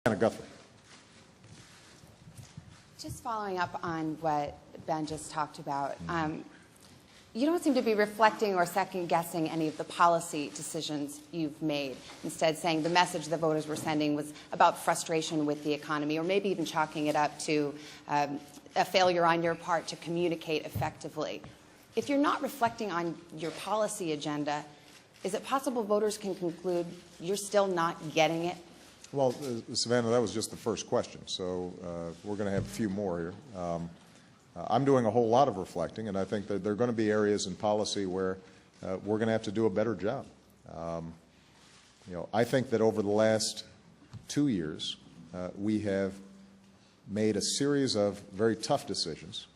Guthrie. Just following up on what Ben just talked about, you don't seem to be reflecting or second-guessing any of the policy decisions you've made. Instead, saying the message the voters were sending was about frustration with the economy, or maybe even chalking it up to a failure on your part to communicate effectively. If you're not reflecting on your policy agenda, is it possible voters can conclude you're still not getting it? Well, Savannah, that was just the first question, so we're going to have a few more here. I'm doing a whole lot of reflecting, and I think that there are going to be areas in policy where we're going to have to do a better job. I think that over the last 2 years, we have made a series of very tough decisions,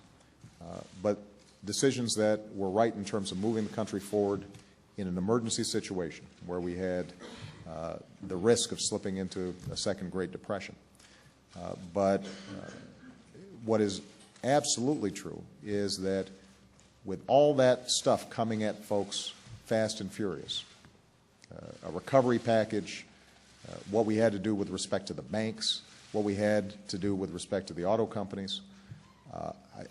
but decisions that were right in terms of moving the country forward in an emergency situation where we had the risk of slipping into a second Great Depression. But what is absolutely true is that with all that stuff coming at folks fast and furious, a recovery package, what we had to do with respect to the banks, what we had to do with respect to the auto companies,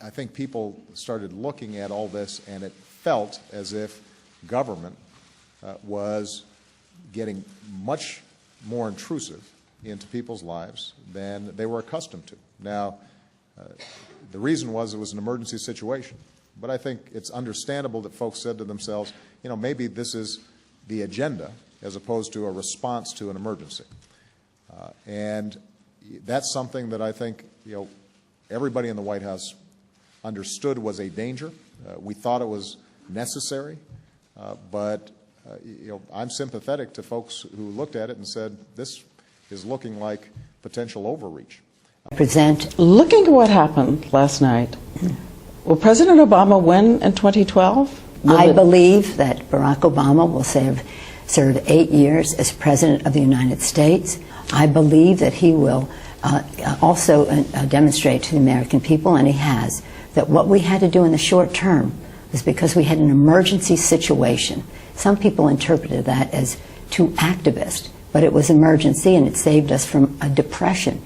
I think people started looking at all this, and it felt as if government was getting much more intrusive into people's lives than they were accustomed to. Now, the reason was it was an emergency situation, but I think it's understandable that folks said to themselves, maybe this is the agenda as opposed to a response to an emergency. And that's something that I think, everybody in the White House understood was a danger. We thought it was necessary, but I'm sympathetic to folks who looked at it and said, this is looking like potential overreach. Looking at what happened last night, will President Obama win in 2012? I believe that Barack Obama will serve 8 years as President of the United States. I believe that he will also demonstrate to the American people, and he has, that what we had to do in the short term was because we had an emergency situation. Some people interpreted that as too activist, but it was emergency, and it saved us from a depression.